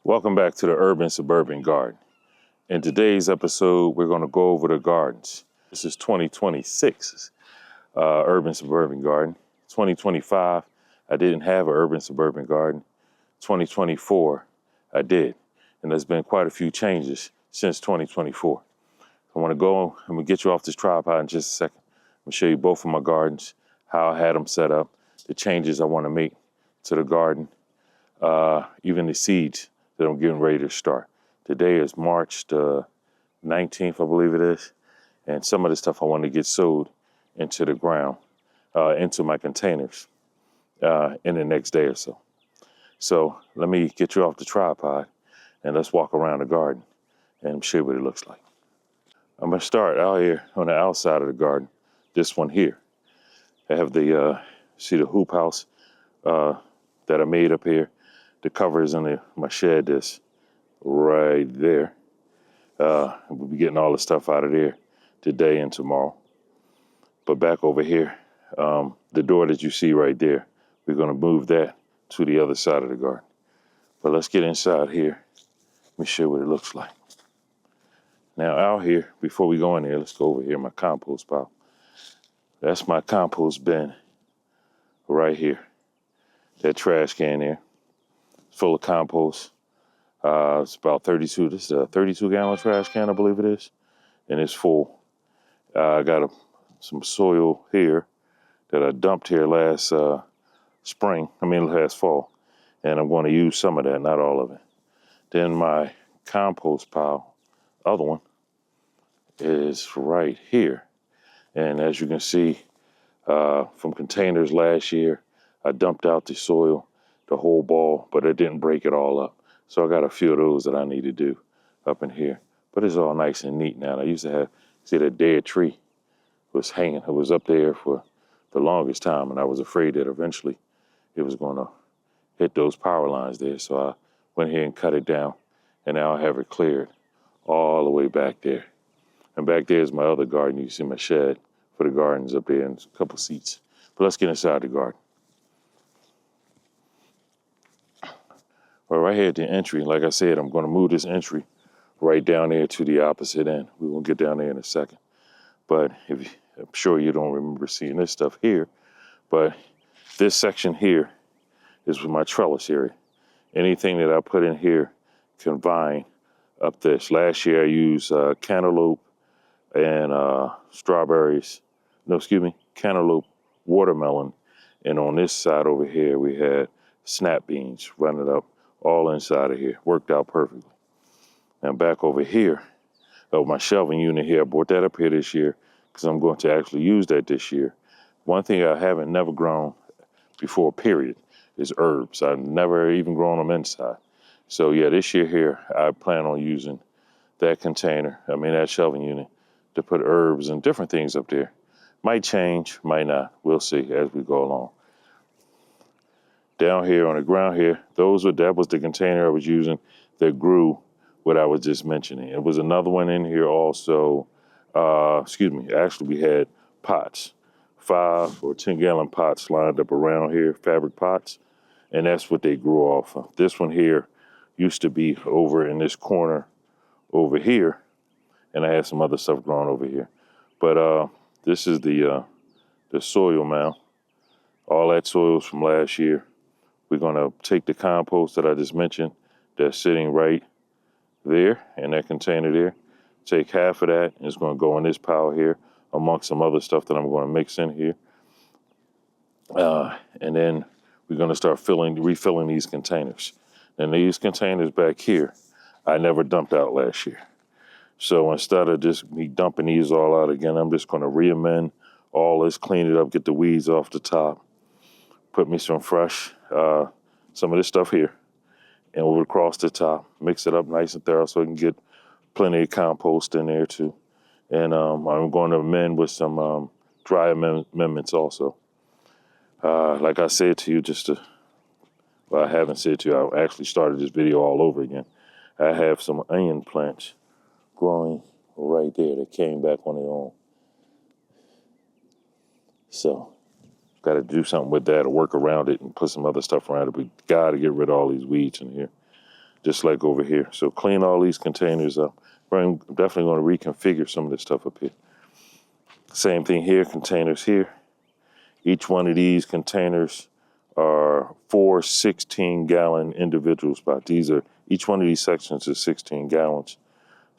Welcome back to the Urban Suburban Garden. In today's episode, we're going to go over the gardens. This is 2026 Urban Suburban Garden. 2025, I didn't have an Urban Suburban Garden. 2024, I did. And there's been quite a few changes since 2024. I'm going to get you off this tripod in just a second. I'm going to show you both of my gardens, how I had them set up, the changes I want to make to the garden, even the seeds that I'm getting ready to start. Today is March the 19th, I believe it is. And some of the stuff I want to get sowed into the ground, into my containers in the next day or so. So let me get you off the tripod and let's walk around the garden and show you what it looks like. I'm gonna start out here on the outside of the garden, this one here. I have the, see the hoop house that I made up here. The cover is in my shed, this right there. We'll be getting all the stuff out of there today and tomorrow. But back over here, the door that you see right there, we're gonna move that to the other side of the garden. But let's get inside here. Let me show you what it looks like. Now out here, before we go in there, let's go over here, my compost pile. That's my compost bin right here. That trash can there, full of compost. It's about 32, this is a 32-gallon trash can, I believe it is, and it's full. I got some soil here that I dumped here last fall, and I'm going to use some of that, not all of it. Then my compost pile, other one, is right here. And as you can see, from containers last year, I dumped out the soil, the whole ball, but it didn't break it all up. So I got a few of those that I need to do up in here. But it's all nice and neat now. I used to have, see that dead tree was hanging. It was up there for the longest time, and I was afraid that eventually it was going to hit those power lines there. So I went here and cut it down, and now I have it cleared all the way back there. And back there is my other garden. You see my shed for the gardens up there and a couple seats. But let's get inside the garden. Well, right here at the entry, like I said, I'm going to move this entry right down there to the opposite end. We won't get down there in a second. But I'm sure you don't remember seeing this stuff here. But this section here is with my trellis area. Anything that I put in here can vine up this. Last year I used cantaloupe and cantaloupe, watermelon. And on this side over here, we had snap beans running up all inside of here. Worked out perfectly. Now back over here, my shelving unit here, I brought that up here this year because I'm going to actually use that this year. One thing I haven't never grown before, period, is herbs. I've never even grown them inside. So yeah, this year here, I plan on using that that shelving unit to put herbs and different things up there. Might change, might not. We'll see as we go along. Down here on the ground here, that was the container I was using that grew what I was just mentioning. It was another one in here also. Actually we had pots, 5 or 10-gallon pots lined up around here, fabric pots, and that's what they grew off of. This one here used to be over in this corner over here, and I had some other stuff growing over here. But this is the soil mound. All that soil is from last year. We're gonna take the compost that I just mentioned that's sitting right there in that container there. Take half of that, and it's gonna go in this pile here amongst some other stuff that I'm gonna mix in here. And then we're gonna start refilling these containers. And these containers back here, I never dumped out last year. So instead of just me dumping these all out again, I'm just gonna re-amend all this, clean it up, get the weeds off the top, put me some fresh, some of this stuff here, and over across the top, mix it up nice and thorough so I can get plenty of compost in there too. And I'm going to amend with some dry amendments also. Like I said to you, I haven't said to you, I actually started this video all over again. I have some onion plants growing right there that came back on their own. So got to do something with that or work around it and put some other stuff around it. We got to get rid of all these weeds in here. just like over here. So clean all these containers up. I'm definitely going to reconfigure some of this stuff up here. Same thing here, containers here. Each one of these containers are 4 16-gallon individual spots. Each one of these sections is 16 gallons.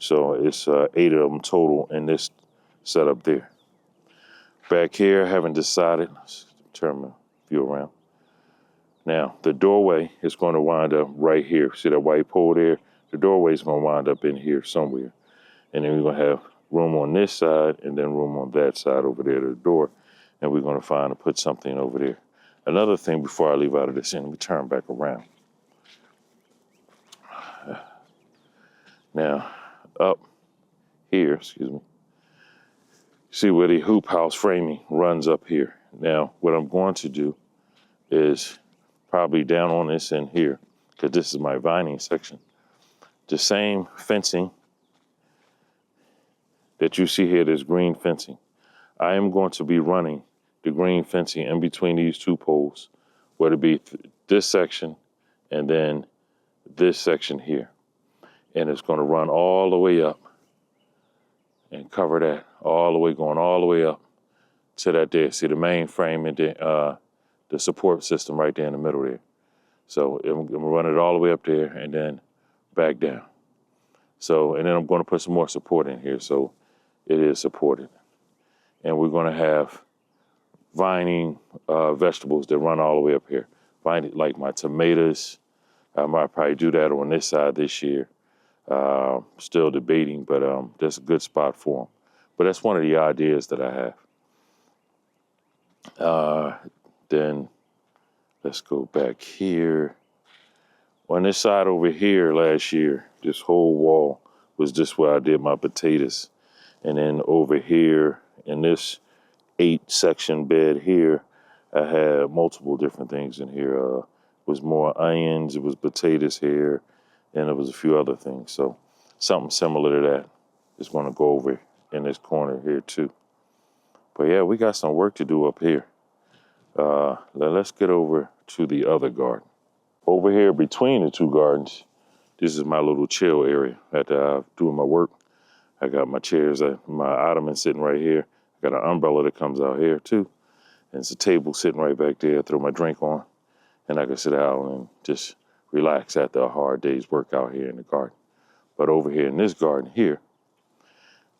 So it's 8 of them total in this setup there. Back here, I haven't decided. Let's turn my view around. Now, the doorway is going to wind up right here. See that white pole there? The doorway is going to wind up in here somewhere. And then we're going to have room on this side and then room on that side over there to the door. And we're going to find and put something over there. Another thing before I leave out of this, and let me turn back around. Now, up here, excuse me, see where the hoop house framing runs up here. Now, what I'm going to do is probably down on this end here, because this is my vining section. The same fencing that you see here, this green fencing, I am going to be running the green fencing in between these two poles, whether it be this section and then this section here. And it's going to run all the way up and cover that all the way, going all the way up to that there. See the main frame and the support system right there in the middle there. So I'm going to run it all the way up there and then back down. So, and then I'm going to put some more support in here so it is supported. And we're going to have vining vegetables that run all the way up here. Vining, like my tomatoes. I might probably do that on this side this year. Still debating, but that's a good spot for them. But that's one of the ideas that I have. Then let's go back here. On this side over here last year, this whole wall was just where I did my potatoes. And then over here in this 8-section bed here, I had multiple different things in here. It was more onions, it was potatoes here, and there was a few other things. So something similar to that is going to go over in this corner here too. But yeah, we got some work to do up here. Let's get over to the other garden. Over here between the two gardens, this is my little chill area after doing my work. I got my chairs, my ottoman sitting right here. I got an umbrella that comes out here too. And it's a table sitting right back there. I throw my drink on and I can sit out and just relax after a hard day's work out here in the garden. But over here in this garden here,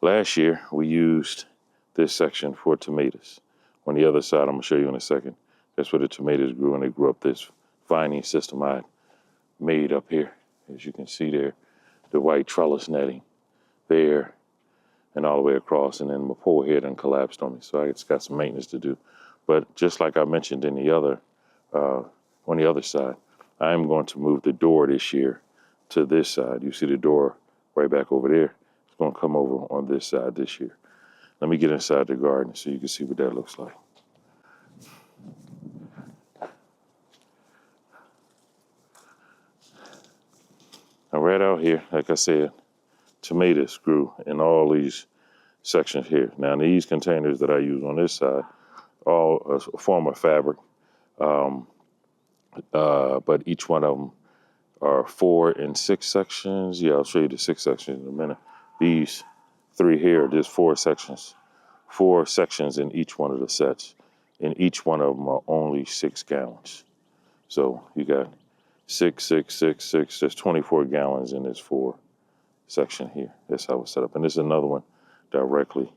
last year we used this section for tomatoes. On the other side, I'm gonna show you in a second, that's where the tomatoes grew, and they grew up this vining system I made up here. As you can see there, the white trellis netting there and all the way across, and then my pole here done collapsed on me, so I just got some maintenance to do. But just like I mentioned in the other, on the other side, I am going to move the door this year to this side. You see the door right back over there. It's going to come over on this side this year. Let me get inside the garden so you can see what that looks like. Now right out here, like I said, tomatoes grew in all these sections here. Now these containers that I use on this side, all a form of fabric, but each one of them are 4 and 6 sections. Yeah, I'll show you the 6 sections in a minute. These 3 here, there's 4 sections. 4 sections in each one of the sets. And each one of them are only 6 gallons. So you got 6, 6, 6, 6. There's 24 gallons in this 4 section here. That's how it's set up. And there's another one directly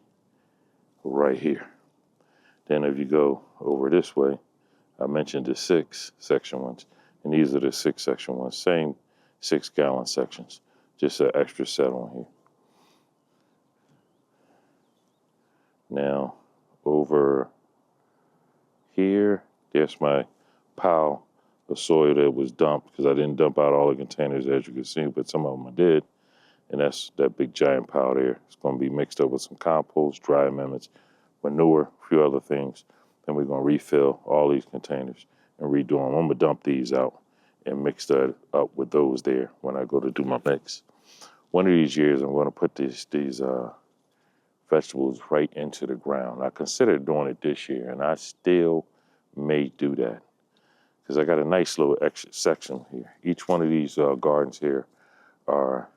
right here. Then if you go over this way, I mentioned the 6 section ones. And these are the 6 section ones. Same 6 gallon sections. Just an extra set on here. Now, over here, there's my pile of soil that was dumped, because I didn't dump out all the containers, as you can see, but some of them I did. And that's that big giant pile there. It's going to be mixed up with some compost, dry amendments, manure, a few other things. Then we're going to refill all these containers and redo them. I'm going to dump these out and mix that up with those there when I go to do my mix. One of these years, I'm going to put these vegetables right into the ground. I considered doing it this year, and I still may do that, because I got a nice little extra section here. Each one of these gardens here are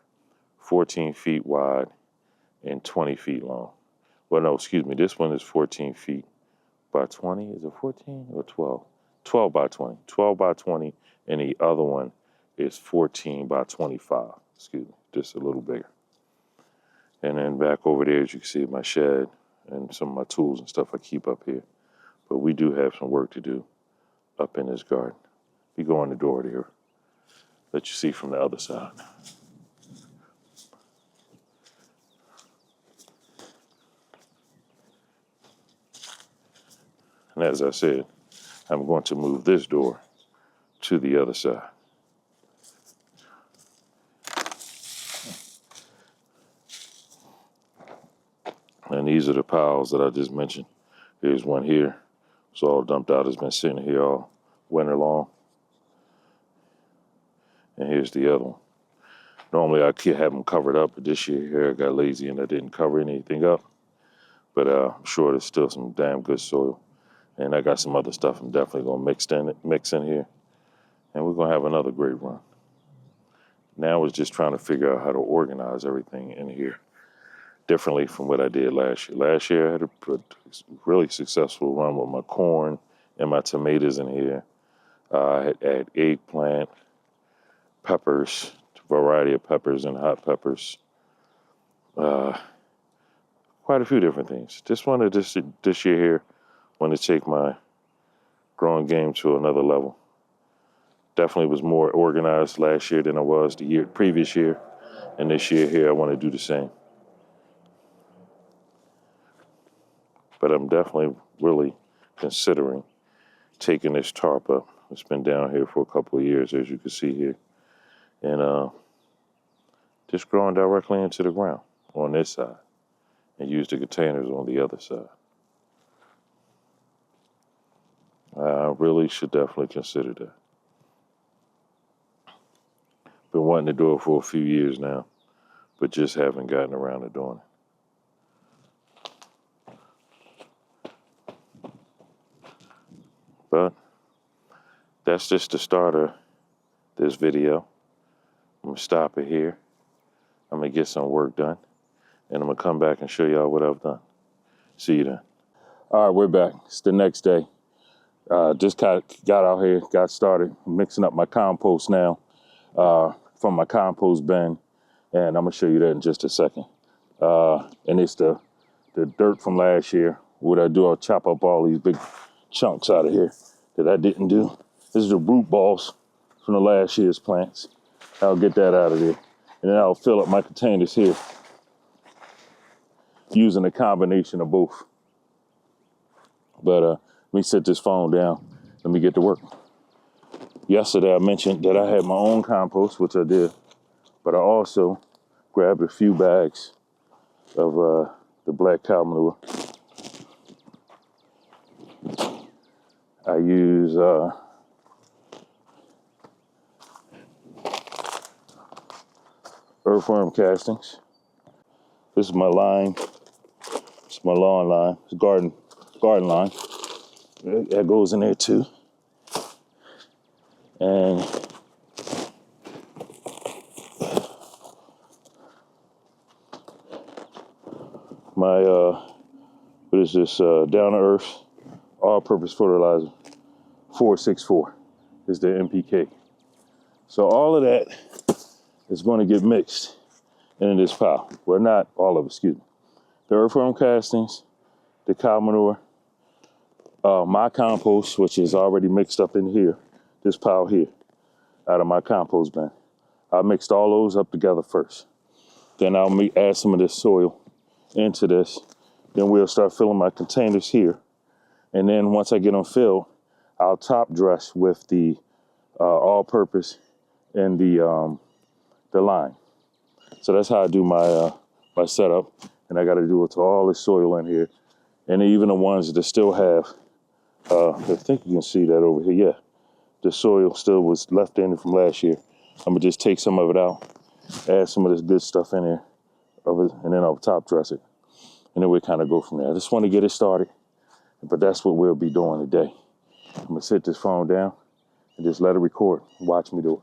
14 feet wide and 20 feet long. Well, no, excuse me. This one is 14 feet by 20. Is it 14 or 12? 12 by 20. 12 by 20. And the other one is 14 by 25. Excuse me, just a little bigger. And then back over there, as you can see, my shed and some of my tools and stuff I keep up here. But we do have some work to do up in this garden. We go in the door there, let you see from the other side. And as I said, I'm going to move this door to the other side. And these are the piles that I just mentioned. Here's one here. It's all dumped out. It's been sitting here all winter long. And here's the other one. Normally I could have them covered up, but this year here I got lazy and I didn't cover anything up. But I'm sure there's still some damn good soil. And I got some other stuff I'm definitely gonna mix in here. And we're gonna have another great run. Now it's just trying to figure out how to organize everything in here differently from what I did last year. Last year I had a really successful run with my corn and my tomatoes in here. I had eggplant, peppers, a variety of peppers and hot peppers. Quite a few different things. Just wanted this year here, want to take my growing game to another level. Definitely was more organized last year than I was the previous year. And this year here, I want to do the same. But I'm definitely really considering taking this tarp up. It's been down here for a couple of years, as you can see here. And just growing directly into the ground on this side and use the containers on the other side. I really should definitely consider that. Been wanting to do it for a few years now, but just haven't gotten around to doing it. But that's just the start of this video. I'm gonna stop it here. I'm gonna get some work done, and I'm gonna come back and show y'all what I've done. See you then. All right, we're back. It's the next day. Just got out here, got started mixing up my compost now from my compost bin, and I'm gonna show you that in just a second. And it's the dirt from last year. What I do, I'll chop up all these big chunks out of here that I didn't do. This is the root balls from the last year's plants. I'll get that out of there. And then I'll fill up my containers here using a combination of both. But let me set this phone down. Let me get to work. Yesterday I mentioned that I had my own compost, which I did. But I also grabbed a few bags of the black cow manure. I use earthworm castings. This is my line. It's my lawn line. It's garden line. That goes in there too. And my what is this? Down to Earth all-purpose fertilizer 464 is the NPK. So all of that is going to get mixed into this pile. Well, not all of it, excuse me. The earthworm castings, the cow manure, my compost, which is already mixed up in here, this pile here, out of my compost bin. I mixed all those up together first. Then I'll add some of this soil into this. Then we'll start filling my containers here. And then once I get them filled, I'll top dress with the all-purpose and the lime. So that's how I do my my setup. And I got to do it to all the soil in here, and even the ones that still have. I think you can see that over here. Yeah, the soil still was left in from last year. I'm gonna just take some of it out, add some of this good stuff in there, and then I'll top dress it, and then we kind of go from there. I just want to get it started, but that's what we'll be doing today. I'm gonna set this phone down and just let it record. Watch me do it.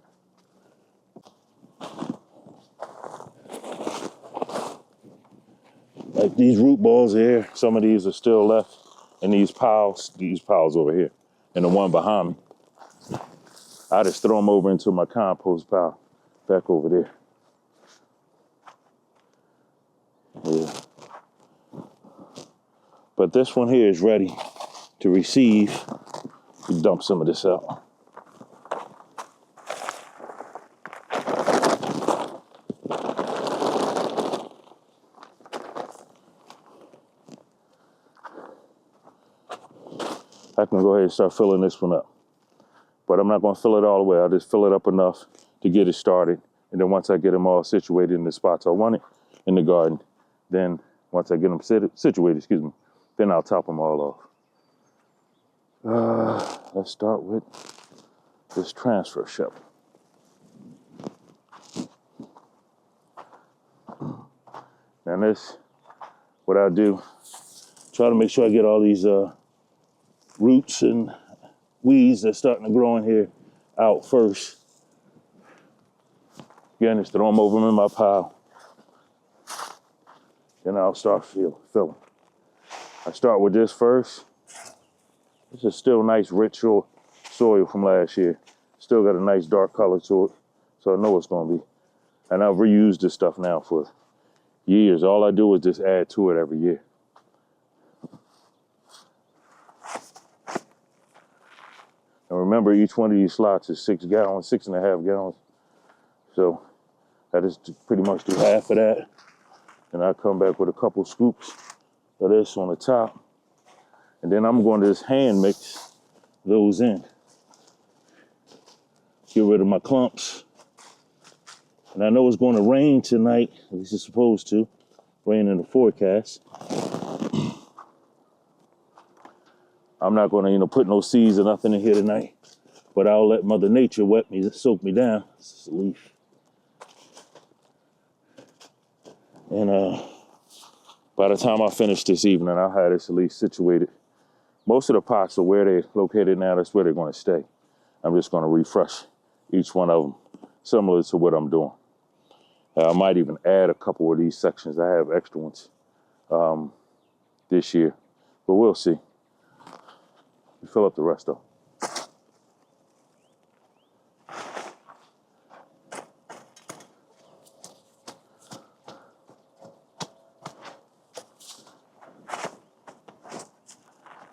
Like these root balls here, some of these are still left in these piles over here, and the one behind me. I just throw them over into my compost pile, back over there. Yeah. But this one here is ready to receive. We dump some of this out. I can go ahead and start filling this one up. But I'm not going to fill it all the way. I'll just fill it up enough to get it started. And then once I get them all situated in the spots I want it in the garden, then once I get them situated, then I'll top them all off. Let's start with this transfer shovel. Now this, what I do, try to make sure I get all these roots and weeds that's starting to grow in here out first. Again, just throw them over in my pile. Then I'll start filling. I start with this first. This is still nice, rich soil from last year. Still got a nice dark color to it, so I know it's gonna be. And I've reused this stuff now for years. All I do is just add to it every year. And remember, each one of these slots is 6 gallons, 6.5 gallons. So I just pretty much do half of that. And I come back with a couple scoops of this on the top. And then I'm going to just hand mix those in. Get rid of my clumps. And I know it's going to rain tonight, at least it's supposed to. Rain in the forecast. I'm not going to, put no seeds or nothing in here tonight, but I'll let Mother Nature soak me down. This is a leaf. And by the time I finish this evening, I'll have this at least situated. Most of the pots are where they're located now. That's where they're going to stay. I'm just going to refresh each one of them, similar to what I'm doing. I might even add a couple of these sections. I have extra ones this year, but we'll see. We fill up the rest though.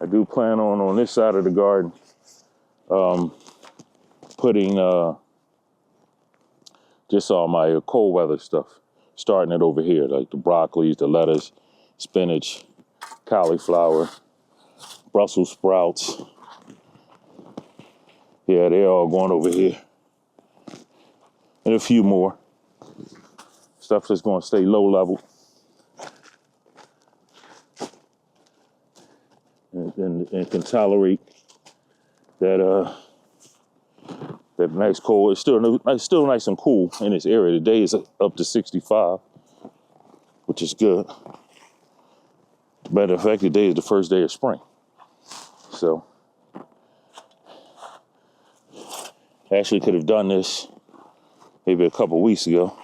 I do plan on this side of the garden putting just all my cold weather stuff, starting it over here, like the broccolis, the lettuce, spinach, cauliflower, Brussels sprouts. Yeah, they're all going over here. And a few more. Stuff that's going to stay low level. And can tolerate that that nice cold. It's still nice and cool in this area. Today is up to 65, which is good. Matter of fact, today is the first day of spring. So, I actually could have done this maybe a couple weeks ago,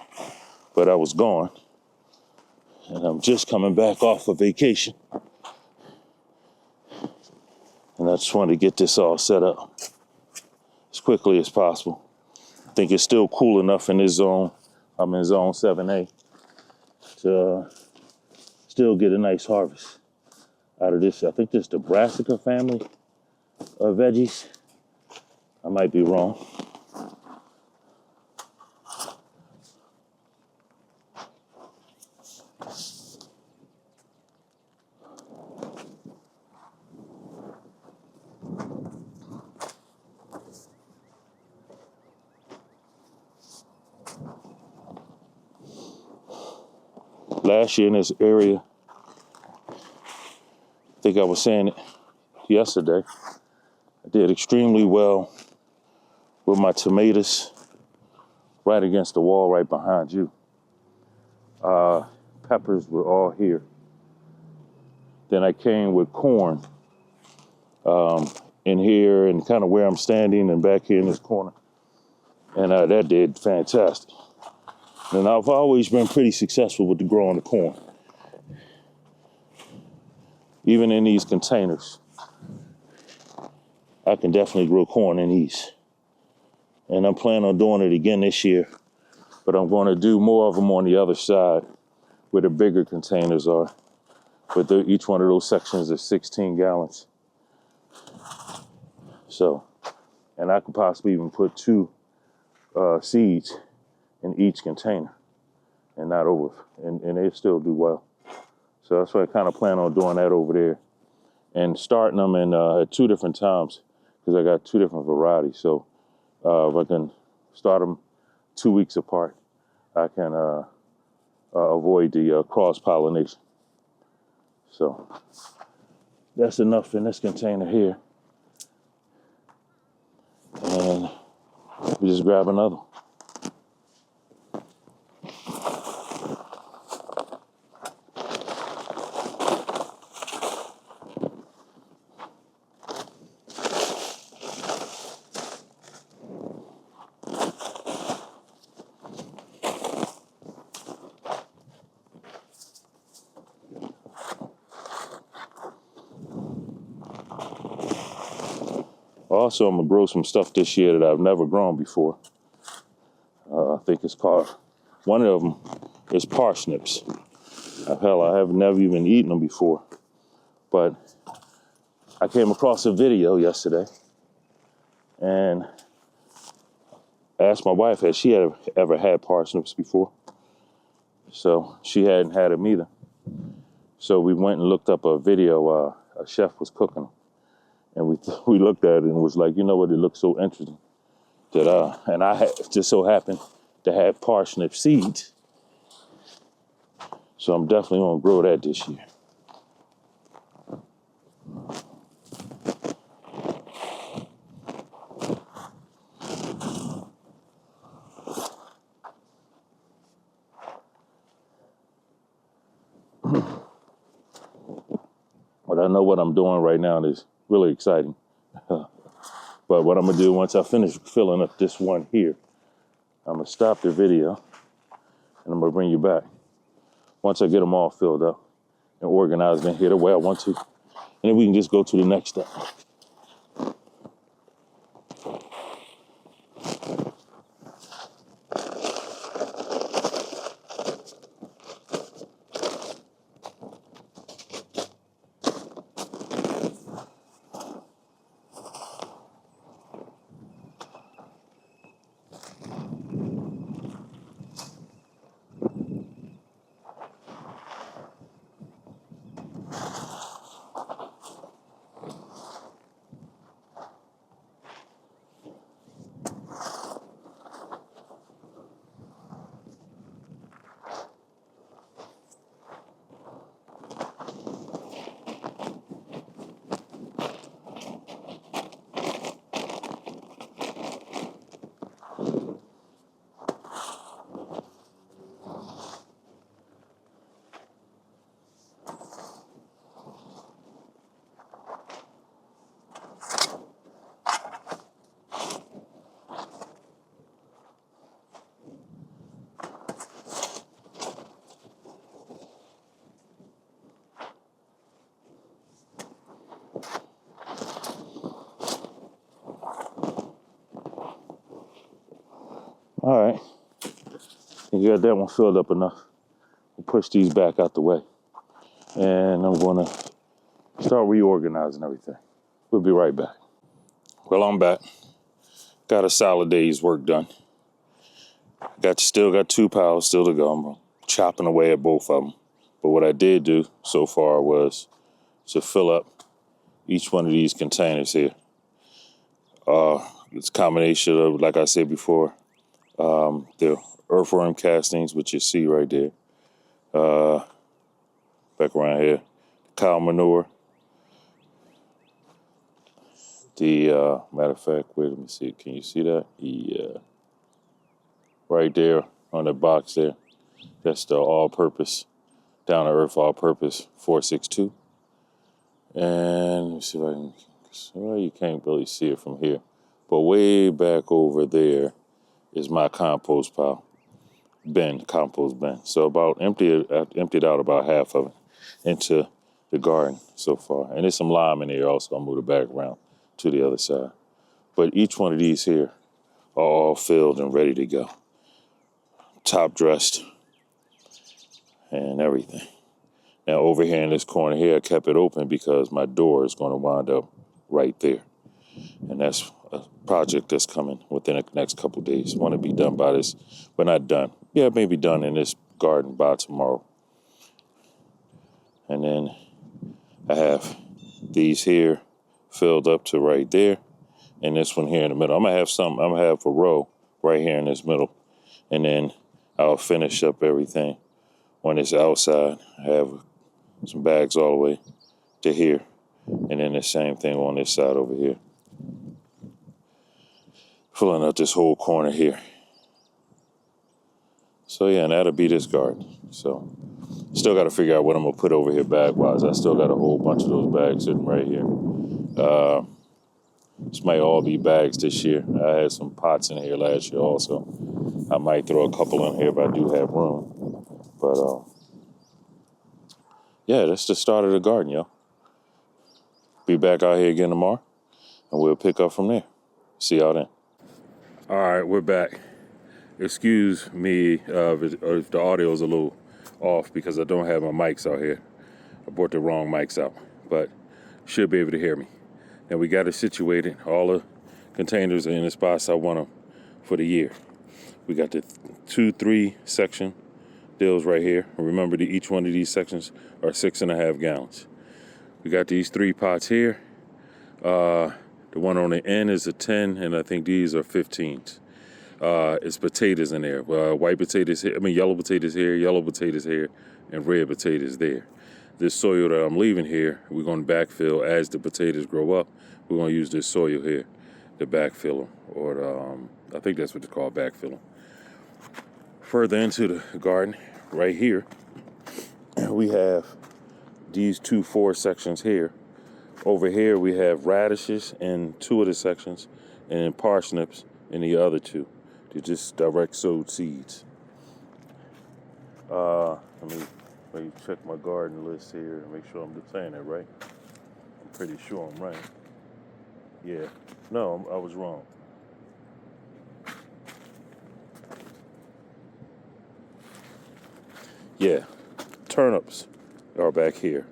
but I was gone. And I'm just coming back off of vacation. And I just wanted to get this all set up as quickly as possible. I think it's still cool enough in this zone. I'm in zone 7A to still get a nice harvest out of this. I think this is the brassica family of veggies. I might be wrong. Last year in this area, I think I was saying it yesterday, I did extremely well with my tomatoes right against the wall right behind you. Peppers were all here. Then I came with corn in here and kind of where I'm standing and back here in this corner. And that did fantastic. And I've always been pretty successful with the growing the corn. Even in these containers, I can definitely grow corn in these. And I'm planning on doing it again this year, but I'm going to do more of them on the other side where the bigger containers are. But each one of those sections is 16 gallons. So, and I could possibly even put 2 seeds in each container and not over, and they still do well. So that's why I kind of plan on doing that over there and starting them in at 2 different times because I got 2 different varieties. So if I can start them 2 weeks apart, I can avoid the cross-pollination. So that's enough in this container here. And we just grab another one. Also, I'm gonna grow some stuff this year that I've never grown before. I think it's called, one of them is parsnips. Hell, I have never even eaten them before. But I came across a video yesterday and asked my wife had she ever had parsnips before. So she hadn't had them either. So we went and looked up a video, a chef was cooking them. And we looked at it and was like, you know what, it looks so interesting. That and I just so happened to have parsnip seeds. So I'm definitely gonna grow that this year. But I know what I'm doing right now is really exciting. But what I'm gonna do once I finish filling up this one here, I'm gonna stop the video and I'm gonna bring you back. Once I get them all filled up and organized in here the way I want to, and then we can just go to the next step. All right, you got that one filled up enough. We'll push these back out the way. And I'm gonna start reorganizing everything. We'll be right back. Well, I'm back. Got a solid day's work done. Still got 2 piles still to go. I'm chopping away at both of them. But what I did do so far was to fill up each one of these containers here. It's a combination of, like I said before, the earthworm castings, which you see right there. Back around here, cow manure. The matter of fact, wait, let me see. Can you see that? Yeah, right there on the box there. That's the all-purpose, down to earth all-purpose 462. And let me see if I can mailbox. Well, you can't really see it from here. But way back over there is my compost pile. Compost bin. So emptied out about half of it into the garden so far. And there's some lime in there also. I'll move it back around to the other side. But each one of these here are all filled and ready to go. Top dressed and everything. Now over here in this corner here, I kept it open because my door is going to wind up right there. And that's a project that's coming within the next couple of days. Want to be done by this, but not done. Yeah, maybe done in this garden by tomorrow. And then I have these here filled up to right there. And this one here in the middle. I'm gonna have a row right here in this middle. And then I'll finish up everything on this outside. I have some bags all the way to here. And then the same thing on this side over here. Filling up this whole corner here. So yeah, and that'll be this garden. So still got to figure out what I'm gonna put over here bag-wise. I still got a whole bunch of those bags sitting right here. This might all be bags this year. I had some pots in here last year also. I might throw a couple in here if I do have room. But yeah, that's the start of the garden, yo. Be back out here again tomorrow, and we'll pick up from there. See y'all then. All right, we're back. Excuse me if the audio is a little off because I don't have my mics out here. I brought the wrong mics out, but should be able to hear me. Now we got it situated. All the containers are in the spots I want them for the year. We got the 2-3 section deals right here. Remember that each one of these sections are 6.5 gallons. We got these 3 pots here. The one on the end is a 10, and I think these are 15s. It's potatoes in there. White potatoes here, yellow potatoes here, and red potatoes there. This soil that I'm leaving here, we're going to backfill as the potatoes grow up. We're going to use this soil here to backfill them, or I think that's what they call backfill them. Further into the garden, right here, we have these 2 4 sections here. Over here, we have radishes in 2 of the sections, and parsnips in the other 2. They're just direct sowed seeds. Let me check my garden list here and make sure I'm saying that right. I'm pretty sure I'm right. Yeah, no, I was wrong. Yeah, turnips are back here.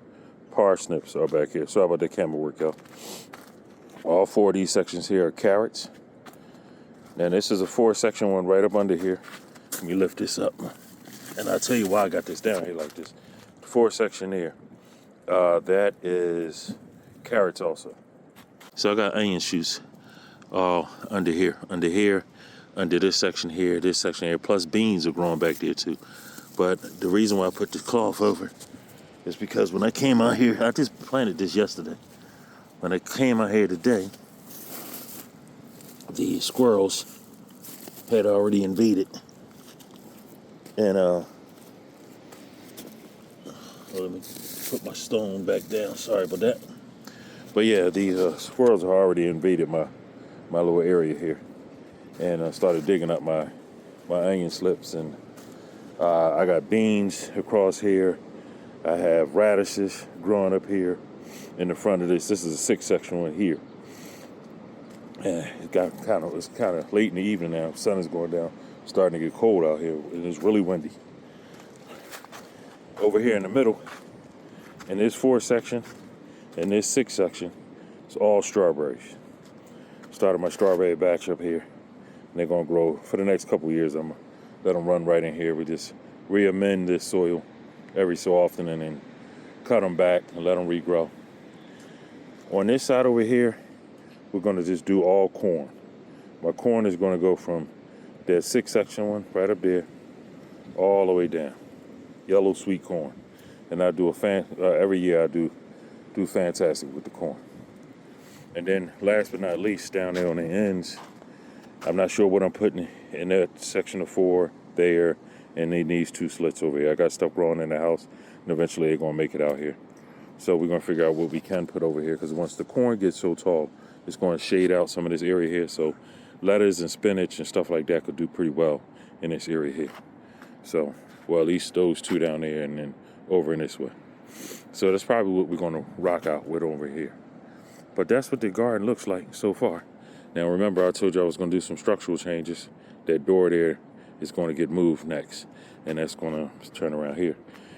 Parsnips are back here. Sorry about that camera work, y'all. All 4 of these sections here are carrots. And this is a 4-section one right up under here. Let me lift this up. And I'll tell you why I got this down here like this. 4-section here. That is carrots also. So I got onion shoots all under here, under this section here, plus beans are growing back there too. But the reason why I put the cloth over is because when I came out here, I just planted this yesterday. When I came out here today, the squirrels had already invaded. And let me put my stone back down. Sorry about that. But yeah, these squirrels have already invaded my little area here, and started digging up my onion slips. And I got beans across here. I have radishes growing up here in the front of this. This is a 6-section one here. And it's kind of late in the evening now. The sun is going down. Starting to get cold out here, and it's really windy. Over here in the middle, in this 4-section, and this 6-section, it's all strawberries. Started my strawberry batch up here, and they're gonna grow for the next couple of years. I'm gonna let them run right in here. We just re-amend this soil every so often, and then cut them back and let them regrow. On this side over here, we're gonna just do all corn. My corn is gonna go from that 6-section one right up there, all the way down. Yellow sweet corn, and I do every year I do fantastic with the corn. And then last but not least, down there on the ends, I'm not sure what I'm putting in that section of 4 there, and in these 2 slits over here. I got stuff growing in the house, and eventually they're gonna make it out here. So we're going to figure out what we can put over here, because once the corn gets so tall, it's going to shade out some of this area here. So lettuce and spinach and stuff like that could do pretty well in this area here. So, well, at least those two down there and then over in this way. So that's probably what we're going to rock out with over here. But that's what the garden looks like so far. Now, remember, I told you I was going to do some structural changes. That door there is going to get moved next. And that's going to turn around here.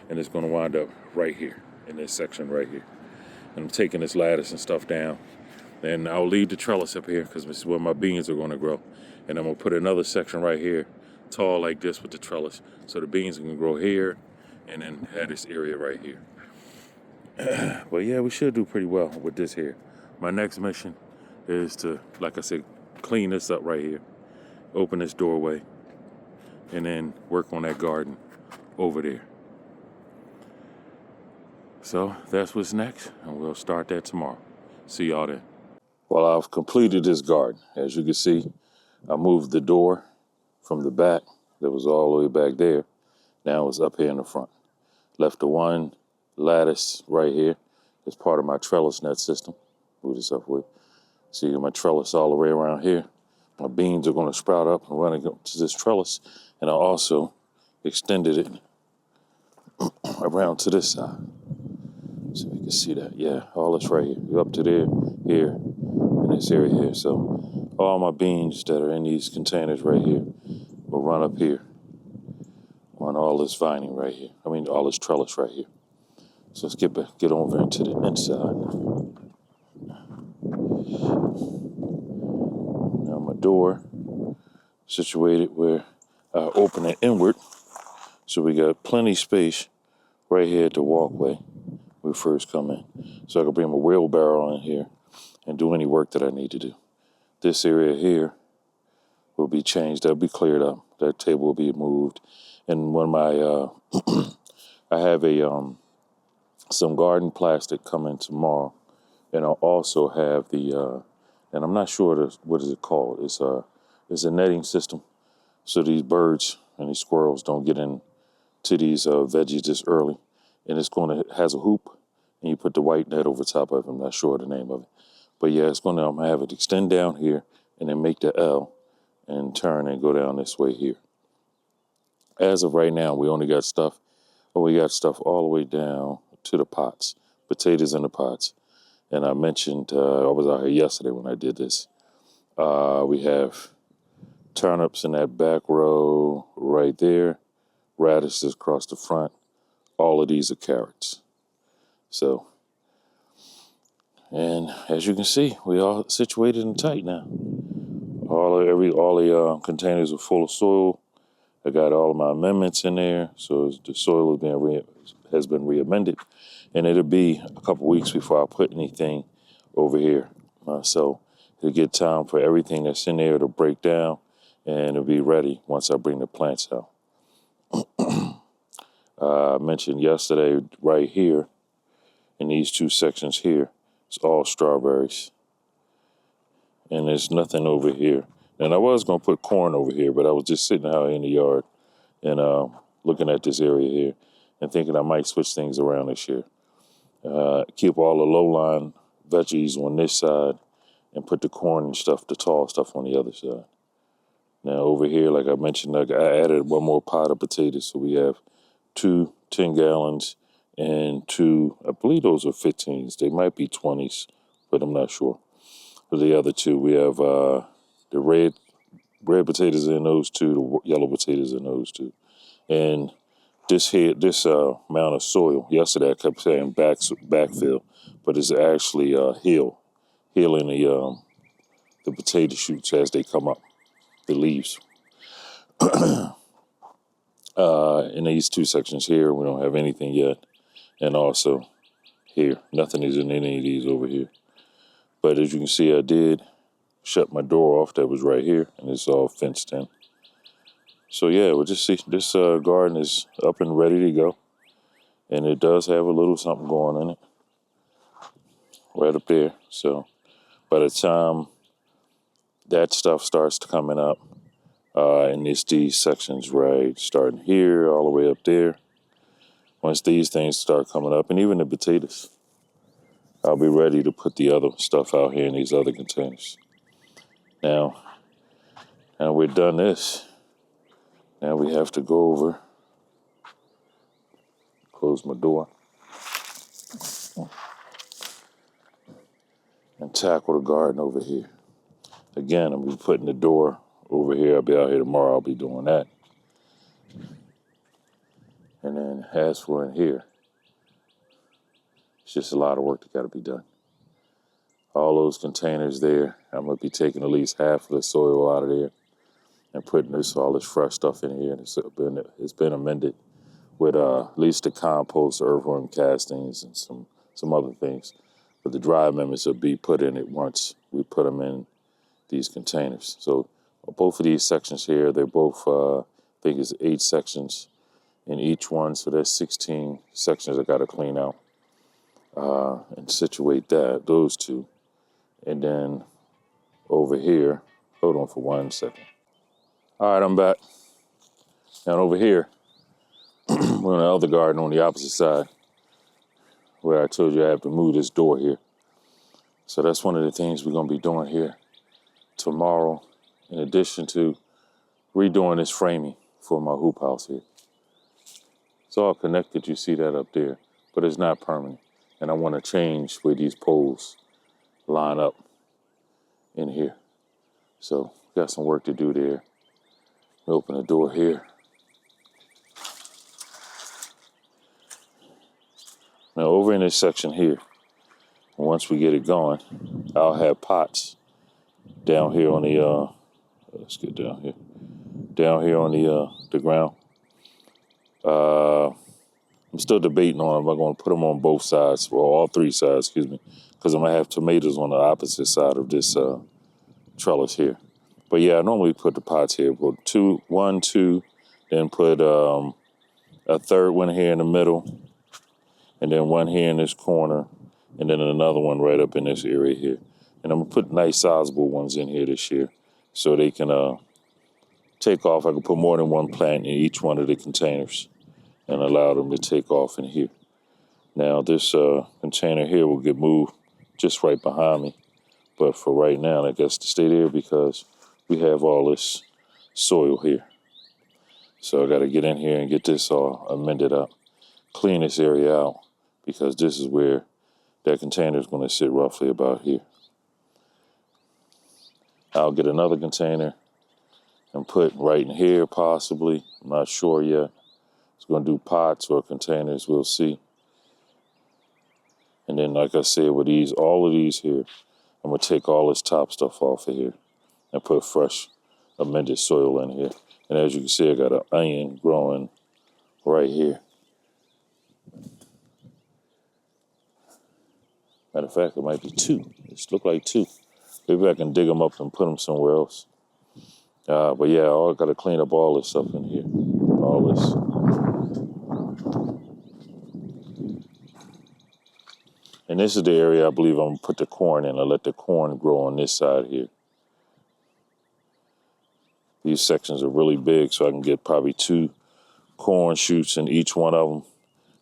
And it's going to wind up right here in this section right here. And I'm taking this lattice and stuff down. And I'll leave the trellis up here because this is where my beans are going to grow. And I'm going to put another section right here, tall like this with the trellis. So the beans can grow here and then have this area right here. But yeah, we should do pretty well with this here. My next mission is to, like I said, clean this up right here, open this doorway, and then work on that garden over there. So that's what's next, and we'll start that tomorrow. See y'all then. Well, I've completed this garden. As you can see, I moved the door from the back that was all the way back there. Now it's up here in the front. Left the one lattice right here as part of my trellis net system. Move this up with. See my trellis all the way around here. My beans are going to sprout up and run to this trellis, and I also extended it around to this side. So you can see that. Yeah, all this right here. Up to there, here, and this area here. So all my beans that are in these containers right here will run up here on all this vining right here. I mean, all this trellis right here. So let's get over into the inside. Now my door situated where I open it inward. So we got plenty space right here at the walkway we first come in. So I can bring my wheelbarrow in here and do any work that I need to do. This area here will be changed. That'll be cleared up. That table will be moved. And when my, I have some garden plastic coming tomorrow. And I'll also have the, and I'm not sure what is it called. It's a netting system. So these birds and these squirrels don't get in to these veggies this early. And it's has a hoop, and you put the white net over top of it. I'm not sure the name of it. But yeah, I'm going to have it extend down here and then make the L and turn and go down this way here. As of right now, we only got stuff, we got stuff all the way down to the pots, potatoes in the pots. And I mentioned, I was out here yesterday when I did this. We have turnips in that back row right there, radishes across the front. All of these are carrots. So, and as you can see, we all situated and tight now. All the containers are full of soil. I got all of my amendments in there, so the soil has been re-amended, and it'll be a couple weeks before I put anything over here. So it'll get time for everything that's in there to break down, and it'll be ready once I bring the plants out. I mentioned yesterday right here in these two sections here, it's all strawberries. And there's nothing over here. And I was going to put corn over here, but I was just sitting out in the yard and looking at this area here and thinking I might switch things around this year. Keep all the low-lying veggies on this side and put the corn and stuff, the tall stuff on the other side. Now over here, like I mentioned, I added one more pot of potatoes, so we have 2 10 gallons and 2, I believe those are 15s. They might be 20s, but I'm not sure. For the other 2, we have the red potatoes in those 2, the yellow potatoes in those 2. And this amount of soil, yesterday I kept saying backfill, but it's actually healing the potato shoots as they come up, the leaves. In these 2 sections here, we don't have anything yet. And also here, nothing is in any of these over here. But as you can see, I did shut my door off that was right here, and it's all fenced in. So yeah, we'll just see. This garden is up and ready to go. And it does have a little something going in it. Right up there. So by the time that stuff starts coming up, and it's these sections right starting here all the way up there. Once these things start coming up, and even the potatoes, I'll be ready to put the other stuff out here in these other containers. Now we're done this. Now we have to go over, close my door, and tackle the garden over here. Again, I'm going to be putting the door over here. I'll be out here tomorrow. I'll be doing that. And then as for in here, it's just a lot of work that got to be done. All those containers there, I'm going to be taking at least half of the soil out of there and putting all this fresh stuff in here. It's been amended with at least the compost, earthworm castings, and some other things. But the dry amendments will be put in it once we put them in these containers. So both of these sections here, they're both, I think it's 8 sections in each one. So there's 16 sections I got to clean out and situate those two. And then over here, hold on for 1 second. All right, I'm back. And over here, we're in the other garden on the opposite side, where I told you I have to move this door here. So that's one of the things we're going to be doing here tomorrow, in addition to redoing this framing for my hoop house here. It's all connected, you see that up there, but it's not permanent. And I want to change where these poles line up in here. So got some work to do there. Open the door here. Now over in this section here, once we get it going, I'll have pots down here on the, let's get down here. Down here on the ground. I'm still debating on if I'm going to put them on both sides, or all 3 sides, excuse me, because I'm going to have tomatoes on the opposite side of this trellis here. But yeah, I normally put the pots here. Put 1, 2, then put a third one here in the middle, and then one here in this corner, and then another one right up in this area here. And I'm going to put nice sizable ones in here this year so they can take off. I can put more than one plant in each one of the containers and allow them to take off in here. Now this container here will get moved just right behind me. But for right now, I guess to stay there because we have all this soil here. So I got to get in here and get this all amended up. Clean this area out because this is where that container is going to sit roughly about here. I'll get another container and put right in here possibly. I'm not sure yet. It's going to do pots or containers. We'll see. And then, like I said, with all of these here, I'm going to take all this top stuff off of here and put fresh amended soil in here. And as you can see, I got an onion growing right here. Matter of fact, it might be 2. It look like 2. Maybe I can dig them up and put them somewhere else. But yeah, I got to clean up all this stuff in here. All this. And this is the area I believe I'm going to put the corn in. I'll let the corn grow on this side here. These sections are really big, so I can get probably 2 corn shoots in each one of them.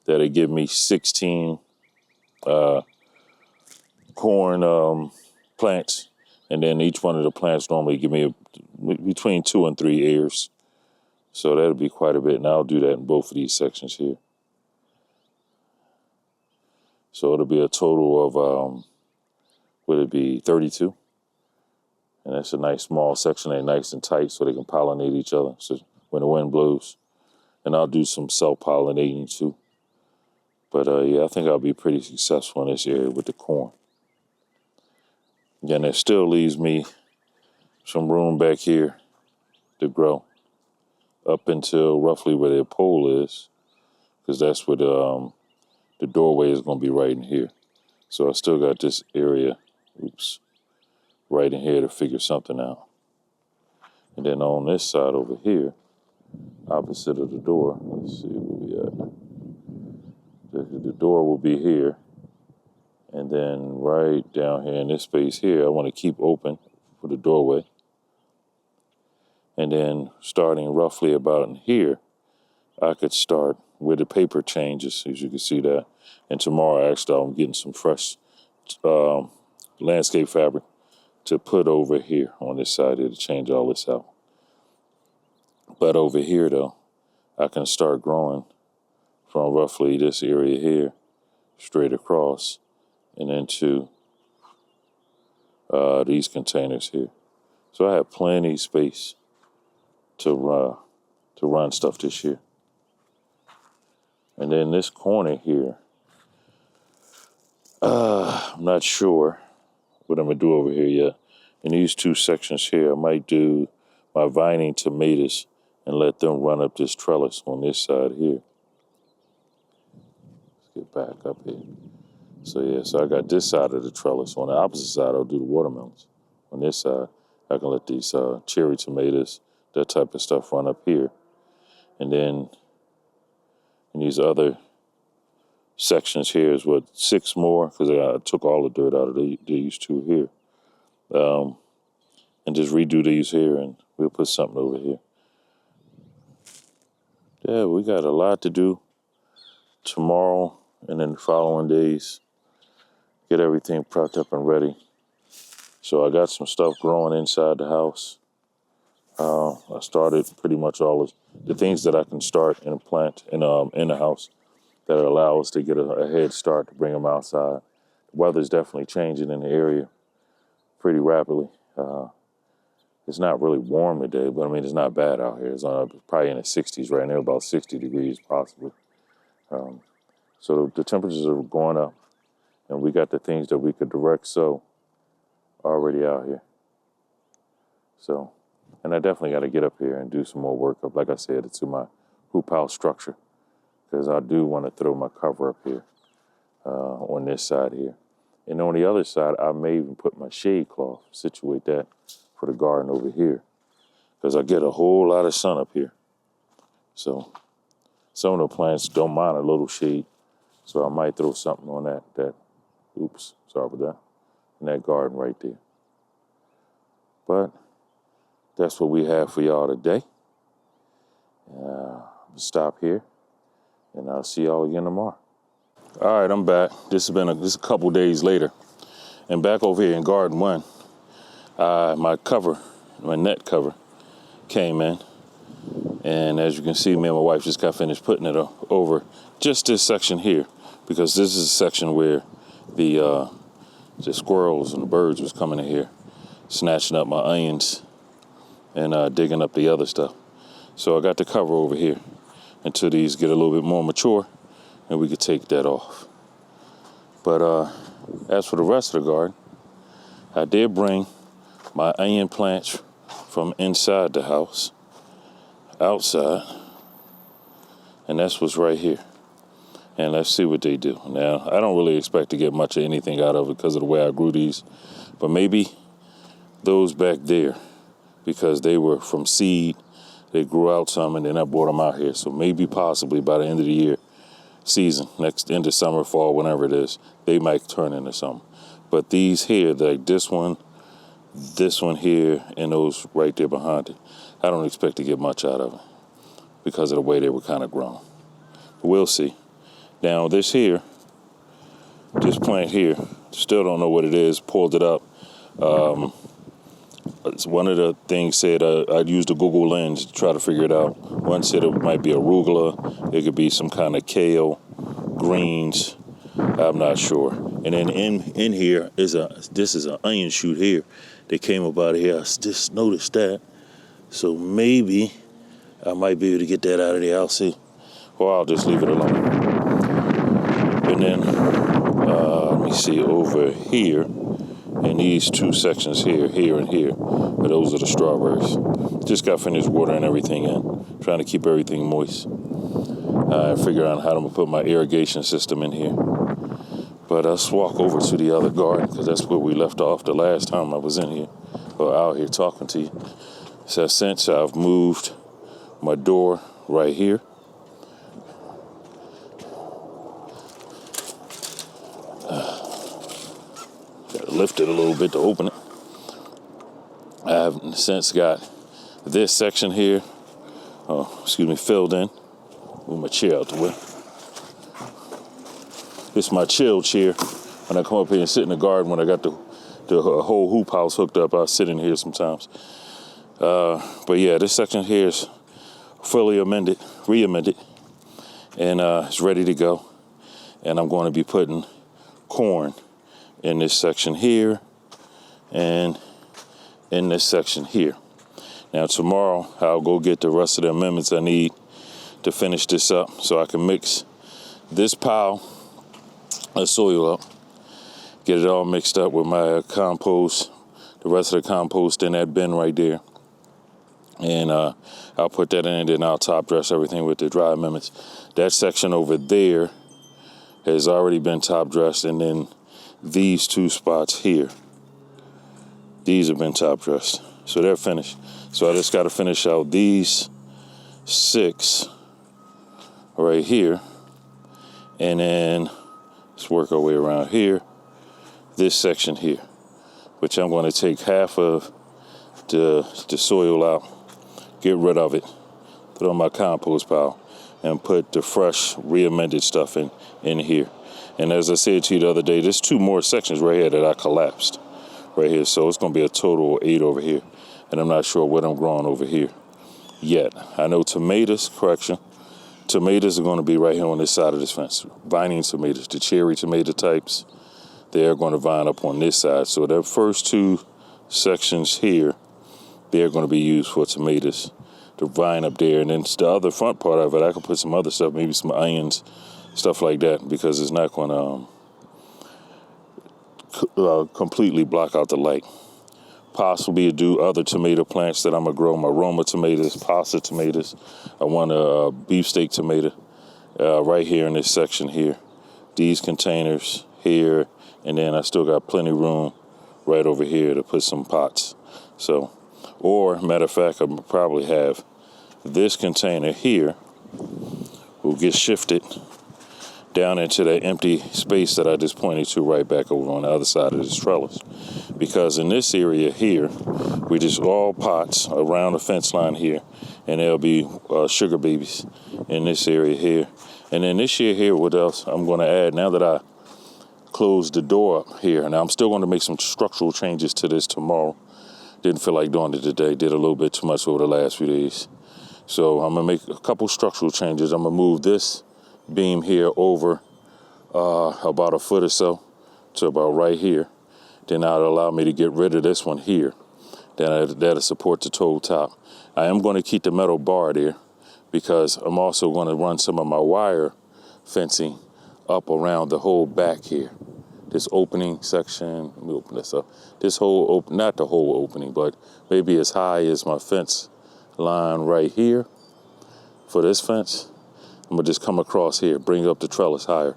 That'll give me 16 corn plants. And then each one of the plants normally give me between 2 and 3 ears. So that'll be quite a bit. And I'll do that in both of these sections here. So it'll be a total of, would it be 32? And that's a nice small section. They're nice and tight so they can pollinate each other so when the wind blows. And I'll do some self-pollinating too. But yeah, I think I'll be pretty successful in this area with the corn. Again, that still leaves me some room back here to grow up until roughly where their pole is, because that's where the doorway is going to be right in here. So I still got this area, right in here to figure something out. And then on this side over here, opposite of the door, let's see where we at. The door will be here. And then right down here in this space here, I want to keep open for the doorway. And then starting roughly about in here, I could start where the paper changes, as you can see that. And tomorrow, actually, I'm getting some fresh landscape fabric to put over here on this side here to change all this out. But over here though, I can start growing from roughly this area here straight across and into these containers here. So I have plenty of space to run stuff this year. And then this corner here, I'm not sure what I'm gonna do over here yet. In these two sections here, I might do my vining tomatoes and let them run up this trellis on this side here. Let's get back up here. So yeah, so I got this side of the trellis. On the opposite side, I'll do the watermelons. On this side, I can let these cherry tomatoes, that type of stuff run up here. And then in these other sections here is what, 6 more, because I took all the dirt out of these 2 here. And just redo these here, and we'll put something over here. Yeah, we got a lot to do tomorrow and then the following days. Get everything prepped up and ready. So I got some stuff growing inside the house. I started pretty much all of the things that I can start and plant in the house that allow us to get a head start to bring them outside. The weather's definitely changing in the area pretty rapidly. It's not really warm today, but I mean, it's not bad out here. It's probably in the 60s right now, about 60 degrees possibly. So the temperatures are going up, and we got the things that we could direct sow already out here. So, and I definitely got to get up here and do some more work up, like I said, to my hoop house structure, because I do want to throw my cover up here on this side here. And on the other side, I may even put my shade cloth, situate that for the garden over here, because I get a whole lot of sun up here. So some of the plants don't mind a little shade, so I might throw something on that oops, sorry about that, in that garden right there. But that's what we have for y'all today. Stop here, and I'll see y'all again tomorrow. All right, I'm back. This has been a couple days later, and back over here in Garden 1, my net cover came in, and as you can see, me and my wife just got finished putting it over just this section here, because this is a section where the squirrels and the birds was coming in here, snatching up my onions and digging up the other stuff. So I got the cover over here until these get a little bit more mature, and we could take that off. But as for the rest of the garden, I did bring my onion plants from inside the house outside, and that's what's right here. And let's see what they do. Now, I don't really expect to get much of anything out of it because of the way I grew these, but maybe those back there, because they were from seed, they grew out some, and then I brought them out here. So maybe possibly by the end of the year season, next end of summer, fall, whenever it is, they might turn into something. But these here, like this one here, and those right there behind it, I don't expect to get much out of it because of the way they were kind of grown. But we'll see. Now this plant here, still don't know what it is, pulled it up. It's one of the things said I'd used a Google lens to try to figure it out. One said it might be arugula, it could be some kind of kale, greens, I'm not sure. And then in here this is an onion shoot here. They came up out of here, I just noticed that. So maybe I might be able to get that out of there, I'll see. Or I'll just leave it alone. And then, let me see, over here, in these two sections here and here, but those are the strawberries. Just got finished watering everything in, trying to keep everything moist. Figure out how to put my irrigation system in here. But let's walk over to the other garden, because that's where we left off the last time I was in here, or out here talking to you. So since I've moved my door right here, gotta lift it a little bit to open it. I have since got this section here, filled in. Move my chair out the way. This is my chill chair when I come up here and sit in the garden, when I got the whole hoop house hooked up, I sit in here sometimes. But yeah, this section here is fully re-amended, and it's ready to go. And I'm going to be putting corn in this section here and in this section here. Now tomorrow I'll go get the rest of the amendments I need to finish this up so I can mix this pile of soil up, get it all mixed up with my compost, the rest of the compost in that bin right there. And I'll put that in, and then I'll top dress everything with the dry amendments. That section over there has already been top dressed, and then these two spots here, these have been top dressed. So they're finished. So I just got to finish out these 6 right here. And then let's work our way around here. This section here, which I'm going to take half of the soil out, get rid of it, put it on my compost pile, and put the fresh re-amended stuff in here. And as I said to you the other day, there's 2 more sections right here that I collapsed right here. So it's going to be a total of 8 over here. And I'm not sure what I'm growing over here yet. I know tomatoes are going to be right here on this side of this fence. Vining tomatoes, the cherry tomato types, they're going to vine up on this side. So the first 2 sections here, they're going to be used for tomatoes to vine up there. And then the other front part of it, I can put some other stuff, maybe some onions, stuff like that, because it's not going to completely block out the light. Possibly do other tomato plants that I'm going to grow, my Roma tomatoes, pasta tomatoes. I want a beefsteak tomato right here in this section here. These containers here, and then I still got plenty room right over here to put some pots. So, or matter of fact, I'll probably have this container here will get shifted down into that empty space that I just pointed to right back over on the other side of this trellis. Because in this area here, we just all pots around the fence line here, and there'll be sugar babies in this area here. And then this year here, what else I'm going to add now that I closed the door up here. Now I'm still going to make some structural changes to this tomorrow. Didn't feel like doing it today. Did a little bit too much over the last few days. So I'm going to make a couple structural changes. I'm going to move this beam here over about a foot or so to about right here. Then that'll allow me to get rid of this one here. That'll support the toe top. I am going to keep the metal bar there because I'm also going to run some of my wire fencing up around the whole back here. This opening section, let me open this up. This whole, not the whole opening, but maybe as high as my fence line right here for this fence. I'm gonna just come across here, bring up the trellis higher,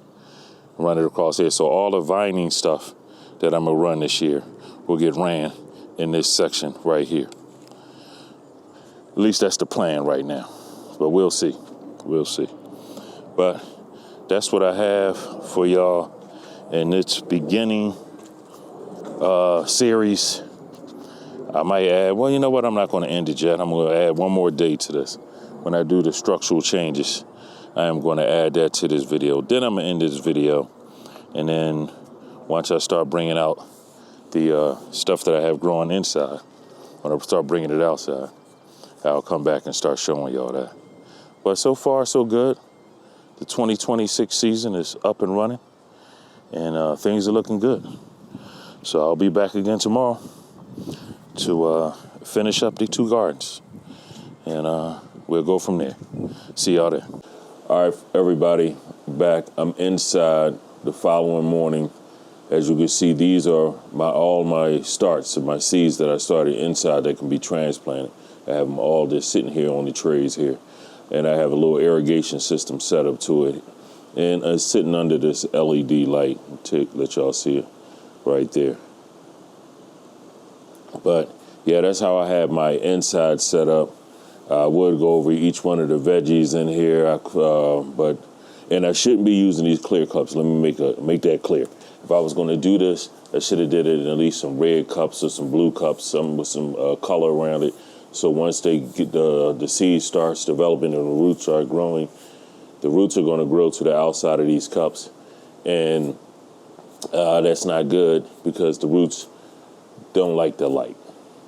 run it across here. So all the vining stuff that I'm gonna run this year will get ran in this section right here. At least that's the plan right now, but we'll see. But that's what I have for y'all in this beginning series. I might add, well, you know what? I'm not going to end it yet. I'm going to add one more day to this. When I do the structural changes, I am going to add that to this video. Then I'm going to end this video. And then once I start bringing out the stuff that I have growing inside, when I start bringing it outside, I'll come back and start showing y'all that. But so far, so good. The 2026 season is up and running, and things are looking good. So I'll be back again tomorrow to finish up the 2 gardens, and we'll go from there. See y'all there. All right, everybody, back. I'm inside the following morning. As you can see, these are all my starts of my seeds that I started inside that can be transplanted. I have them all just sitting here on the trays here. And I have a little irrigation system set up to it. And it's sitting under this LED light to let y'all see it right there. But yeah, that's how I have my inside set up. I would go over each one of the veggies in here, and I shouldn't be using these clear cups. Let me make that clear. If I was going to do this, I should have did it in at least some red cups or some blue cups, some with some color around it. So once they get the seed starts developing and the roots start growing, the roots are going to grow to the outside of these cups. And That's not good because the roots don't like the light.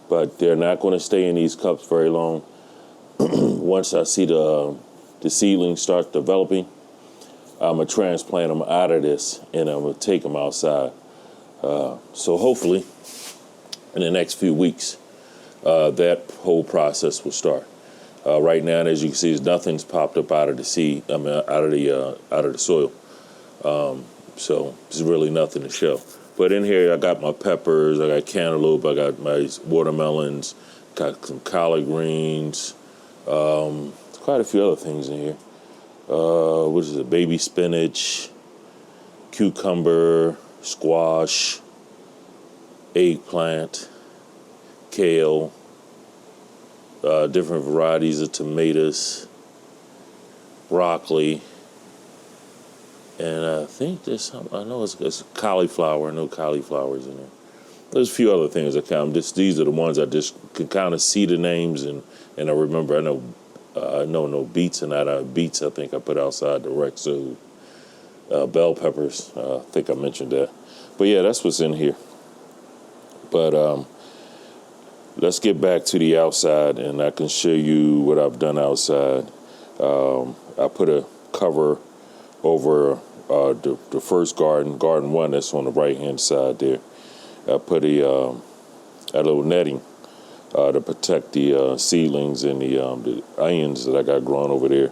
But they're not going to stay in these cups very long. Once I see the seedlings start developing, I'm going to transplant them out of this and I'm going to take them outside. So hopefully in the next few weeks, that whole process will start. Right now, as you can see, nothing's popped up out of the seed. I mean, out of the soil. So there's really nothing to show. But in here, I got my peppers, I got cantaloupe, I got my watermelons, got some collard greens, quite a few other things in here. What is it? Baby spinach, cucumber, squash, eggplant, kale, different varieties of tomatoes, broccoli, and I think there's some, I know it's cauliflower. I know cauliflower's in there. There's a few other things I count. These are the ones I just can kind of see the names and I remember. I know no beets and that beets. I think I put outside the rec. So bell peppers. I think I mentioned that. But yeah, that's what's in here. But let's get back to the outside, and I can show you what I've done outside. I put a cover over the first garden 1 that's on the right hand side there. I put a little netting to protect the seedlings and the onions that I got growing over there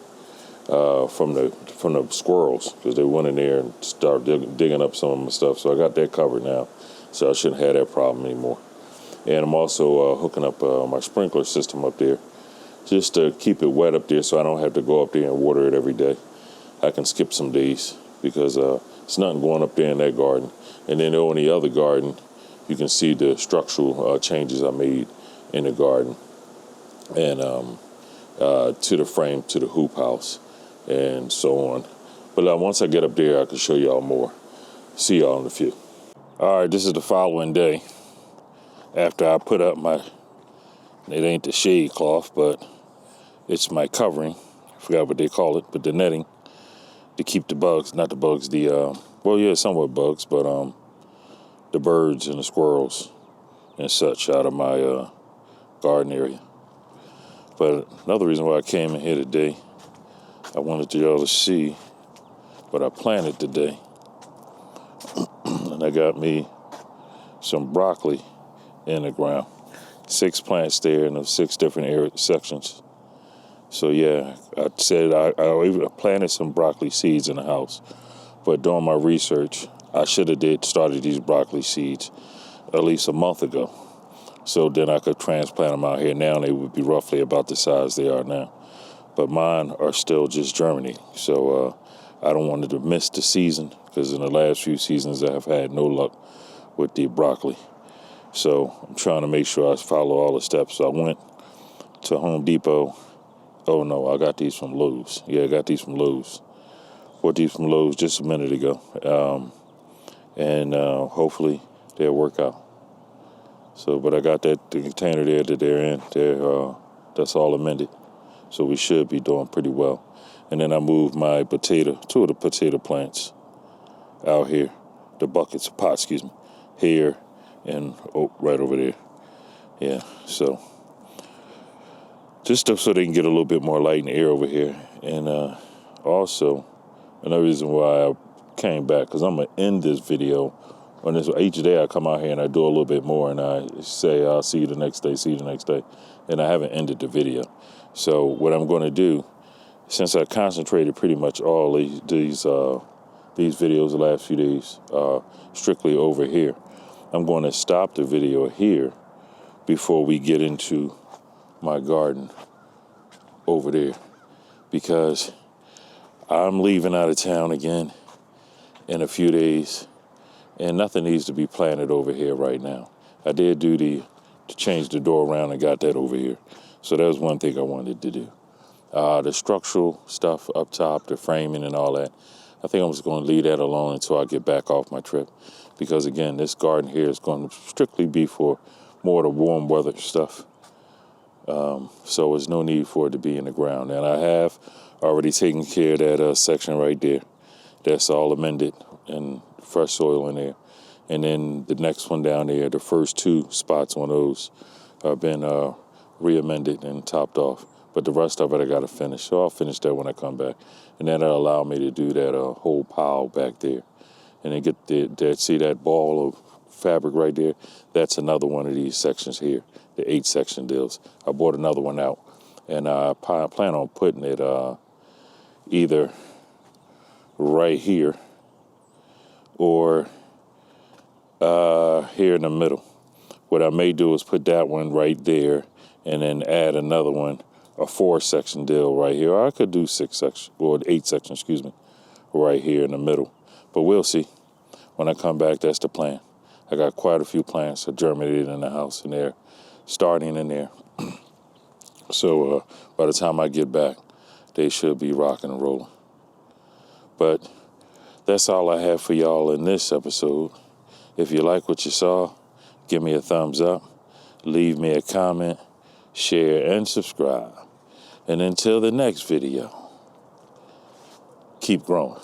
from the squirrels, because they went in there and started digging up some of my stuff. So I got that covered now, so I shouldn't have that problem anymore. And I'm also hooking up my sprinkler system up there just to keep it wet up there so I don't have to go up there and water it every day. I can skip some days because it's nothing going up there in that garden. And then on the other garden, you can see the structural changes I made in the garden and to the frame, to the hoop house, and so on. But once I get up there, I can show y'all more. See y'all in a few. All right, this is the following day after I put up it ain't the shade cloth, but it's my covering. I forgot what they call it, but the netting to keep the bugs, not the bugs, somewhat bugs, but the birds and the squirrels and such out of my garden area. But another reason why I came in here today, I wanted y'all to see what I planted today. And I got me some broccoli in the ground. 6 plants there in the 6 different area sections. So yeah, I said I planted some broccoli seeds in the house, but doing my research, I should have started these broccoli seeds at least a month ago. So then I could transplant them out here now, and they would be roughly about the size they are now. But mine are still just germinating, so I don't want to miss the season, because in the last few seasons I have had no luck with the broccoli. So I'm trying to make sure I follow all the steps. So I went to Home Depot. Oh, no, I got these from Lowe's. Yeah, I got these from Lowe's. Bought these from Lowe's just a minute ago. And hopefully they'll work out. So, but I got the container there that they're in. That's all amended. So we should be doing pretty well. And then I moved my 2 of the potato plants out here. The pots, here and right over there. Yeah, so just so they can get a little bit more light and air over here. And also, another reason why I came back, because I'm going to end this video on this. Each day I come out here and I do a little bit more, and I say, I'll see you the next day, and I haven't ended the video. So what I'm going to do, since I concentrated pretty much all these videos the last few days strictly over here, I'm going to stop the video here before we get into my garden over there, because I'm leaving out of town again in a few days, and nothing needs to be planted over here right now. I did do to change the door around and got that over here. So that was one thing I wanted to do. The structural stuff up top, the framing and all that, I think I'm just going to leave that alone until I get back off my trip. Because again, this garden here is going to strictly be for more of the warm weather stuff. So there's no need for it to be in the ground. And I have already taken care of that section right there. That's all amended and fresh soil in there. And then the next one down there, the first 2 spots on those have been re-amended and topped off. But the rest of it I got to finish. So I'll finish that when I come back. And that'll allow me to do that whole pile back there. And then get see that ball of fabric right there? That's another one of these sections here, the 8-section deals. I bought another one out. And I plan on putting it either right here or here in the middle. What I may do is put that one right there and then add another one, a 4-section deal right here. Or I could do 6-section, or 8-section, excuse me, right here in the middle. But we'll see. When I come back, that's the plan. I got quite a few plants that germinated in the house, and they're starting in there. So by the time I get back, they should be rocking and rolling. But that's all I have for y'all in this episode. If you like what you saw, give me a thumbs up, leave me a comment, share, and subscribe. And until the next video, keep growing.